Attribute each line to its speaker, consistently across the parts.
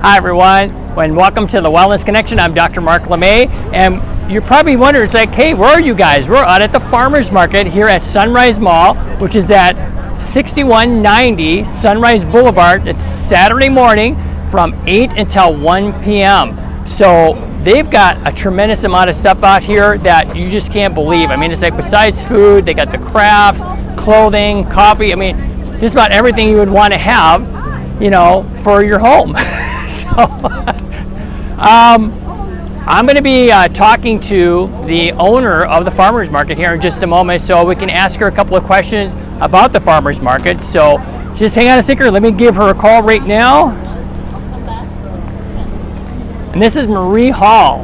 Speaker 1: Hi everyone, and welcome to the Wellness Connection. I'm Dr. Mark LeMay, and you're probably wondering, it's like, hey, where are you guys? We're out at the Farmers Market here at Sunrise Mall, which is at 6190 Sunrise Boulevard. It's Saturday morning from 8 until 1 p.m. So they've got a tremendous amount of stuff out here that you just can't believe. I mean, it's like besides food, they got the crafts, clothing, coffee. I mean, just about everything you would want to have, you know, for your home. I'm going to be talking to the owner of the farmers market here in just a moment, so we can ask her a couple of questions about the farmers market. So just hang on a second. Let me give her a call right now. And this is Marie Hall.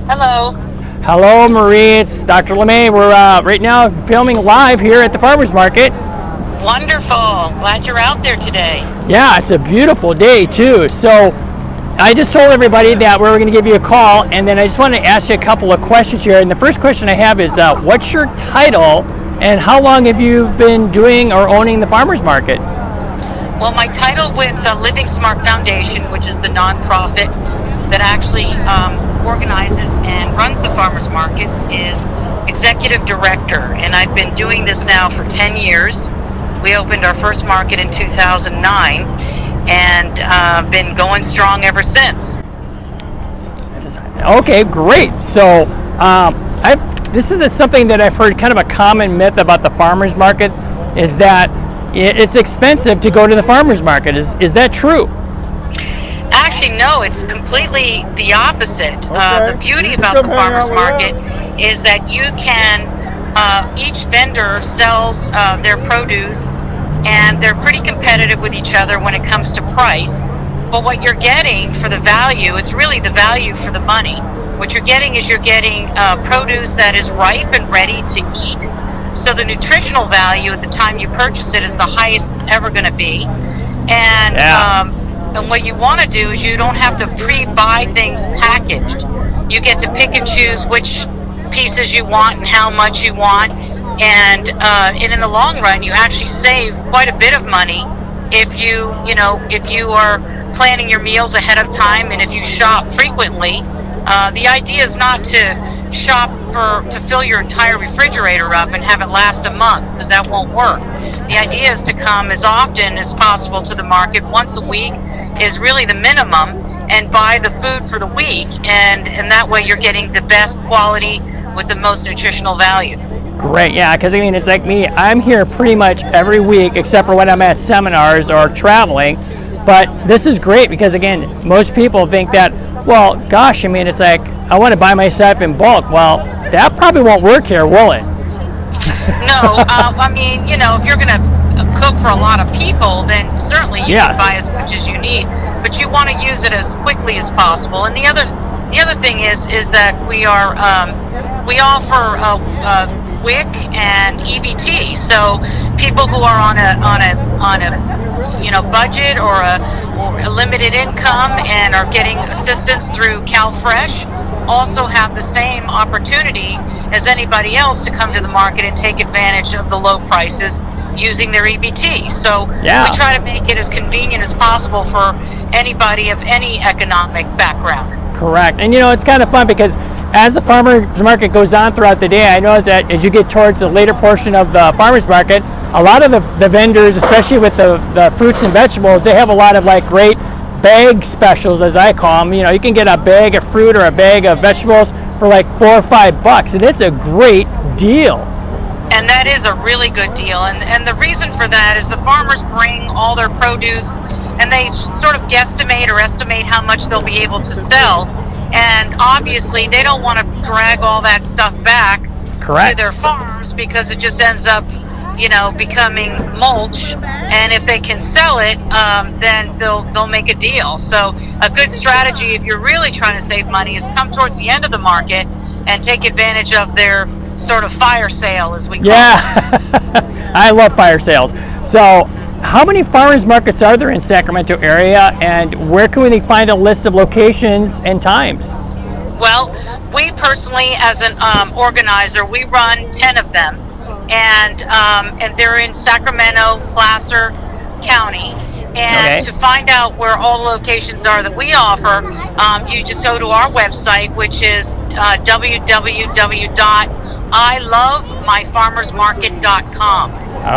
Speaker 2: Hello.
Speaker 1: Hello, Marie. It's Dr. LeMay. We're right now filming live here at the farmers market.
Speaker 2: Wonderful. Glad you're out there today.
Speaker 1: Yeah, it's a beautiful day too. So I just told everybody that we were going to give you a call, and then I just wanted to ask you a couple of questions here. And the first question I have is, what's your title, and how long have you been doing or owning the farmers market?
Speaker 2: Well, my title with Living Smart Foundation, which is the nonprofit that actually organizes and runs the farmers markets, is executive director, and I've been doing this now for 10 years. We opened our first market in 2009 and been going strong ever since.
Speaker 1: Okay, great. So this is something that I've heard, kind of a common myth about the farmers market, is that it's expensive to go to the farmers market. Is that true?
Speaker 2: Actually, no, it's completely the opposite.
Speaker 1: Okay.
Speaker 2: The beauty about the farmers market is that you can, each vendor sells their produce, and they're pretty competitive with each other when it comes to price. But what you're getting for the value, it's really the value for the money. What you're getting is produce that is ripe and ready to eat. So the nutritional value at the time you purchase it is the highest it's ever going to be. And and what you want to do is you don't have to pre-buy things packaged. You get to pick and choose which pieces you want and how much you want. And in the long run, you actually save quite a bit of money if you are planning your meals ahead of time, and if you shop frequently. The idea is not to shop to fill your entire refrigerator up and have it last a month, because that won't work. The idea is to come as often as possible to the market. Once a week is really the minimum, and buy the food for the week, and that way you're getting the best quality with the most nutritional value.
Speaker 1: Great, yeah, because I mean, it's like me, I'm here pretty much every week except for when I'm at seminars or traveling. But this is great because, again, most people think that, well, gosh, I mean, it's like, I want to buy my stuff in bulk. Well, that probably won't work here, will it?
Speaker 2: No, I mean, if you're going to cook for a lot of people, then certainly you can buy as much as you need. But you want to use it as quickly as possible. And the other thing is that we offer WIC and EBT. So people who are on a budget or a limited income and are getting assistance through CalFresh also have the same opportunity as anybody else to come to the market and take advantage of the low prices using their EBT. So we try to make it as convenient as possible for anybody of any economic background.
Speaker 1: Correct. And it's kind of fun because as the farmers market goes on throughout the day, I know that as you get towards the later portion of the farmers market, a lot of the vendors, especially with the fruits and vegetables, they have a lot of like great bag specials, as I call them. You can get a bag of fruit or a bag of vegetables for like $4 or $5, and it's a great deal.
Speaker 2: And that is a really good deal. And the reason for that is the farmers bring all their produce, and they sort of guesstimate or estimate how much they'll be able to sell. And obviously, they don't want to drag all that stuff back to their farms, because it just ends up, becoming mulch. And if they can sell it, then they'll make a deal. So a good strategy, if you're really trying to save money, is come towards the end of the market and take advantage of their sort of fire sale, as we call it.
Speaker 1: I love fire sales. So how many farmers markets are there in Sacramento area, and where can we find a list of locations and times?
Speaker 2: Well, we personally, as an organizer, we run 10 of them. and they're in Sacramento, Placer County. And to find out where all the locations are that we offer, you just go to our website, which is www.ilovemyfarmersmarket.com.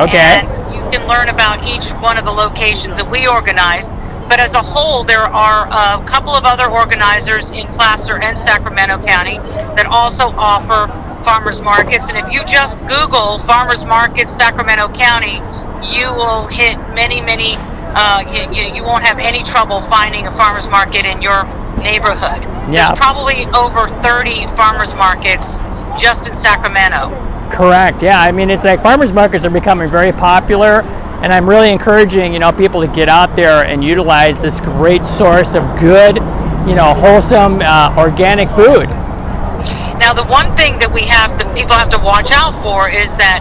Speaker 1: Okay.
Speaker 2: And you can learn about each one of the locations that we organize. But as a whole, there are a couple of other organizers in Placer and Sacramento County that also offer farmers markets. And if you just Google farmers markets Sacramento County, you will hit many, you won't have any trouble finding a farmers market in your neighborhood.
Speaker 1: Yeah.
Speaker 2: There's probably over 30 farmers markets just in Sacramento.
Speaker 1: Correct. Yeah. I mean, it's like farmers markets are becoming very popular, and I'm really encouraging, people to get out there and utilize this great source of good, wholesome, organic food.
Speaker 2: Now, the one thing that people have to watch out for is that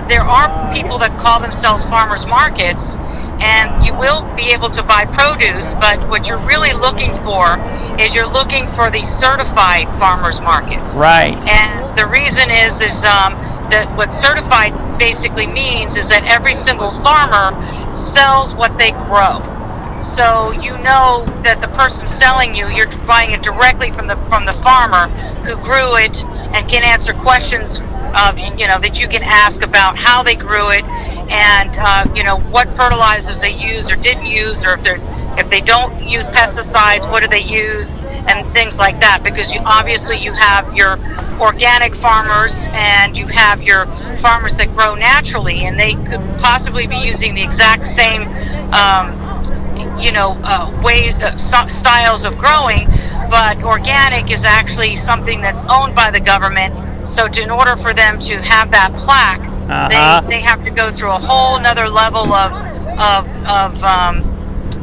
Speaker 2: there are people that call themselves farmers markets, and you will be able to buy produce, but what you're really looking for is you're looking for the certified farmers markets.
Speaker 1: Right.
Speaker 2: And the reason is that what certified basically means is that every single farmer sells what they grow. So you know that the person selling you're buying it directly from the farmer who grew it, and can answer questions of that you can ask about how they grew it, and what fertilizers they use or didn't use, or if they don't use pesticides, what do they use, and things like that. Because you have your organic farmers and you have your farmers that grow naturally, and they could possibly be using the exact same styles of growing, but organic is actually something that's owned by the government. So in order for them to have that plaque, they have to go through a whole nother level of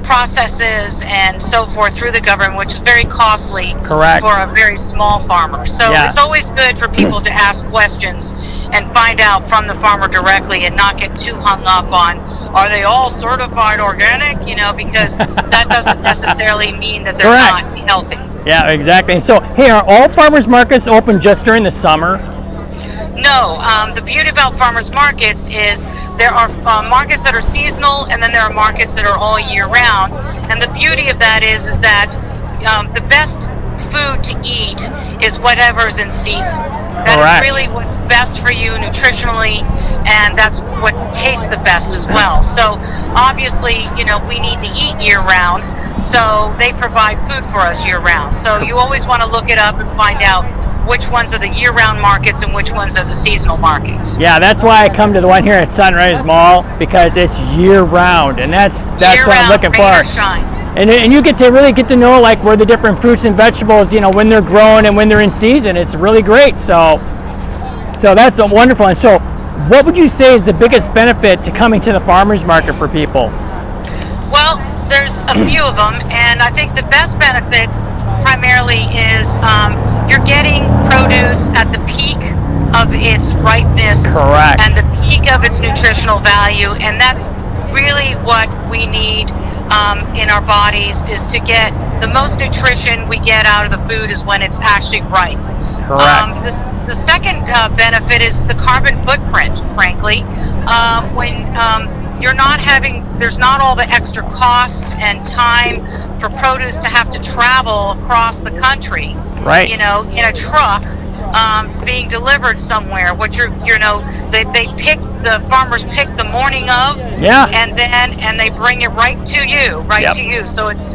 Speaker 2: processes and so forth through the government, which is very costly.
Speaker 1: Correct.
Speaker 2: For a very small farmer. So it's always good for people to ask questions and find out from the farmer directly, and not get too hung up on, are they all certified organic? Because that doesn't necessarily mean that they're not healthy.
Speaker 1: Yeah, exactly. So, hey, are all farmers markets open just during the summer?
Speaker 2: No. The beauty about farmers markets is there are markets that are seasonal, and then there are markets that are all year round. And the beauty of that is that the best food to eat is whatever's in season. That is really what's best for you nutritionally, and that's what tastes the best as well. So obviously, we need to eat year round, so they provide food for us year round. So you always want to look it up and find out which ones are the year-round markets and which ones are the seasonal markets.
Speaker 1: Yeah, that's why I come to the one here at Sunrise Mall, because it's year-round, and that's what I'm looking for. And you get to really get to know where the different fruits and vegetables, when they're grown and when they're in season. It's really great. So that's wonderful. And so, what would you say is the biggest benefit to coming to the farmers market for people?
Speaker 2: Well, there's a few of them, and I think the best benefit primarily is you're getting produce at the peak of its ripeness.
Speaker 1: Correct.
Speaker 2: And the peak of its nutritional value, and that's really what we need in our bodies, is to get the most nutrition we get out of the food is when it's actually ripe.
Speaker 1: Correct.
Speaker 2: The second benefit is the carbon footprint, frankly. When there's not all the extra cost and time for produce to have to travel across the country.
Speaker 1: Right.
Speaker 2: In a truck, being delivered somewhere. The farmers pick the morning of. Yeah. And they bring it right to you. To you. So it's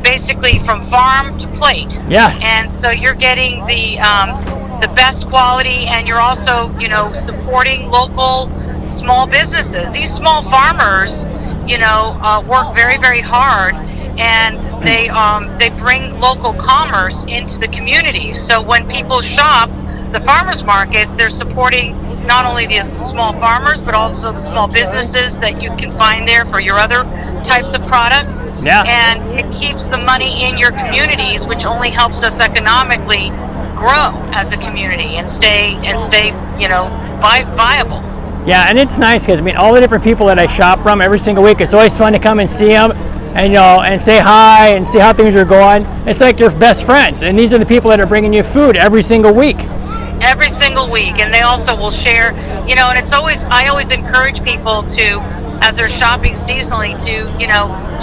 Speaker 2: basically from farm to plate.
Speaker 1: Yes.
Speaker 2: And so you're getting the best quality, and you're also supporting local small businesses. These small farmers, work very, very hard, and they bring local commerce into the community. So when people shop the farmers markets, they're supporting not only the small farmers, but also the small businesses that you can find there for your other types of products.
Speaker 1: Yeah.
Speaker 2: And it keeps the money in your communities, which only helps us economically grow as a community and stay viable.
Speaker 1: Yeah, and it's nice because all the different people that I shop from every single week, it's always fun to come and see them, and and say hi and see how things are going. It's like your best friends, and these are the people that are bringing you food every single week.
Speaker 2: every single week, and they also will share, and I always encourage people to, as they're shopping seasonally, to,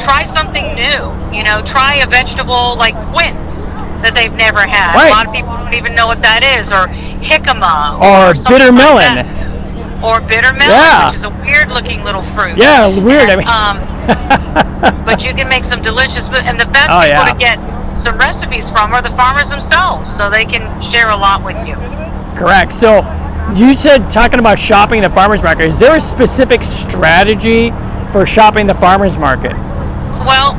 Speaker 2: try something new, try a vegetable like quince that they've never had.
Speaker 1: Right.
Speaker 2: A lot of people don't even know what that is, or jicama,
Speaker 1: or bitter melon.
Speaker 2: Like or bitter melon,
Speaker 1: yeah.
Speaker 2: which is a weird looking little fruit.
Speaker 1: Yeah, weird.
Speaker 2: But you can make some delicious, and the best people to get some recipes from are the farmers themselves, so they can share a lot with you.
Speaker 1: Correct. So you said, talking about shopping the farmers market, is there a specific strategy for shopping the farmers market?
Speaker 2: Well,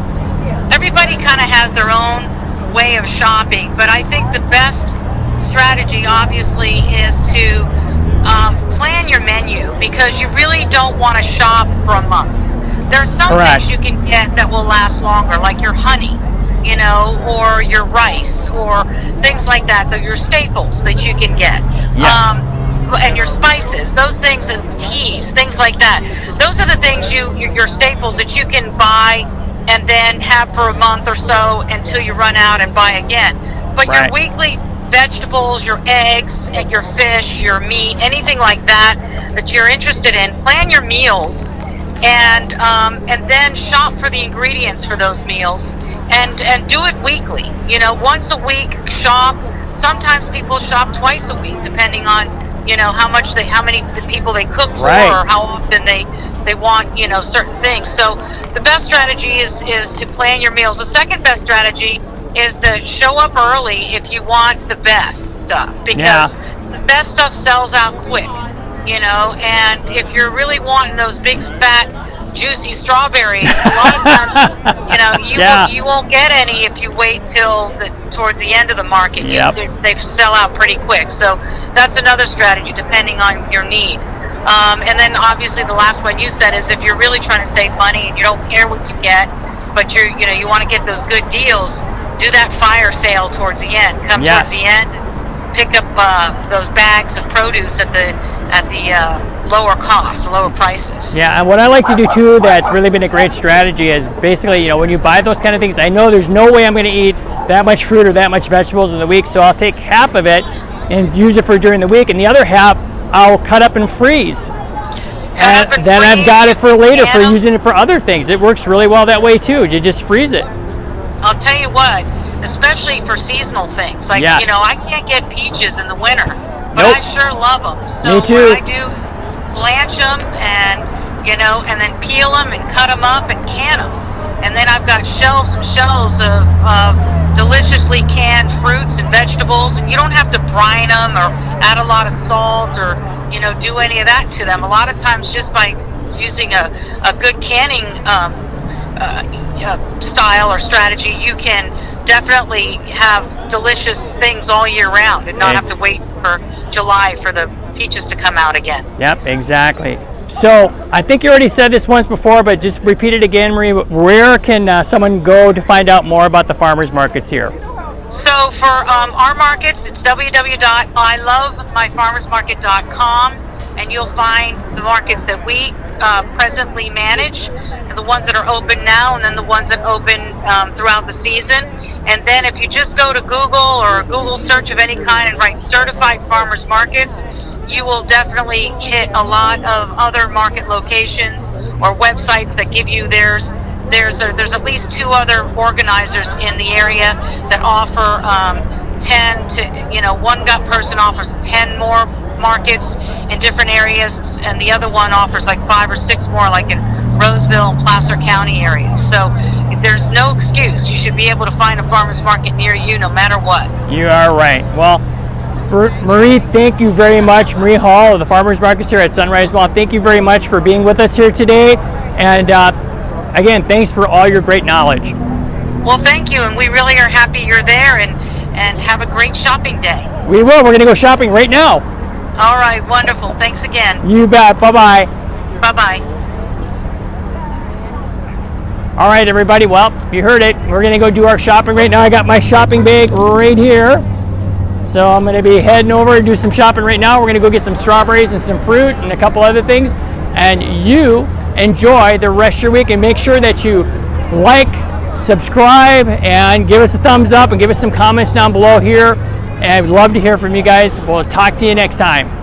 Speaker 2: everybody kind of has their own way of shopping, but I think the best strategy obviously is to plan your menu, because you really don't want to shop for a month. There are some things you can get that will last longer, like your honey, or your rice, or things like that. Your staples that you can get.
Speaker 1: Yes.
Speaker 2: And your spices, those things, and teas, things like that. Those are the things your staples that you can buy and then have for a month or so until you run out and buy again. But your weekly vegetables, your eggs, your fish, your meat, anything like that you're interested in, plan your meals, and then shop for the ingredients for those meals, and do it weekly. Once a week shop. Sometimes people shop twice a week, depending on how many people they cook for, or how often they want certain things. So the best strategy is to plan your meals. The second best strategy is to show up early if you want the best stuff, because the best stuff sells out quick, and if you're really wanting those big fat juicy strawberries, a lot of times you won't get any if you wait till towards the end of the market. They sell out pretty quick. So that's another strategy, depending on your need. And then obviously the last one you said is, if you're really trying to save money and you don't care what you get, but you want to get those good deals, do that fire sale towards the end. Towards the end, pick up those bags of produce at the lower cost, lower prices.
Speaker 1: Yeah, and what I like to do too, that's really been a great strategy, is basically, when you buy those kind of things, I know there's no way I'm going to eat that much fruit or that much vegetables in the week, so I'll take half of it and use it for during the week, and the other half I'll cut up and freeze. And then I've got it for later for using it for other things. It works really well that way too. You just freeze it.
Speaker 2: I'll tell you what, especially for seasonal things, like I can't get peaches in the winter, but I sure love them. So
Speaker 1: me too.
Speaker 2: What I do is blanch them and then peel them and cut them up and can them. And then I've got shelves and shelves of deliciously canned fruits and vegetables, and you don't have to brine them or add a lot of salt or do any of that to them. A lot of times, just by using a good canning style or strategy, you can definitely have delicious things all year round and not have to wait for July for the peaches to come out again.
Speaker 1: Yep, exactly. So I think you already said this once before, but just repeat it again, Marie. Where can someone go to find out more about the farmers markets here?
Speaker 2: So for our markets, it's www.ilovemyfarmersmarket.com, and you'll find the markets that we presently manage, and the ones that are open now, and then the ones that open throughout the season. And then if you just go to Google or a Google search of any kind and write certified farmers markets, you will definitely hit a lot of other market locations or websites that give you theirs. There's at least 2 other organizers in the area that offer 10 to, one person offers 10 more markets in different areas, and the other one offers like 5 or 6 more, like in Roseville and Placer County areas. So there's no excuse. You should be able to find a farmer's market near you no matter what. You are right. Well, Marie, thank you very much. Marie Hall of the Farmers Markets here at Sunrise Mall, thank you very much for being with us here today. And again, thanks for all your great knowledge. Well, thank you, and we really are happy you're there, and have a great shopping day. We will. We're going to go shopping right now. All right, wonderful. Thanks again. You bet. Bye-bye. Bye-bye. All right, everybody. Well, you heard it. We're going to go do our shopping right now. I got my shopping bag right here. So I'm going to be heading over and do some shopping right now. We're going to go get some strawberries and some fruit and a couple other things. And you enjoy the rest of your week, and make sure that you like, subscribe, and give us a thumbs up, and give us some comments down below here
Speaker 1: And I'd love to hear from you guys. We'll talk to you next time.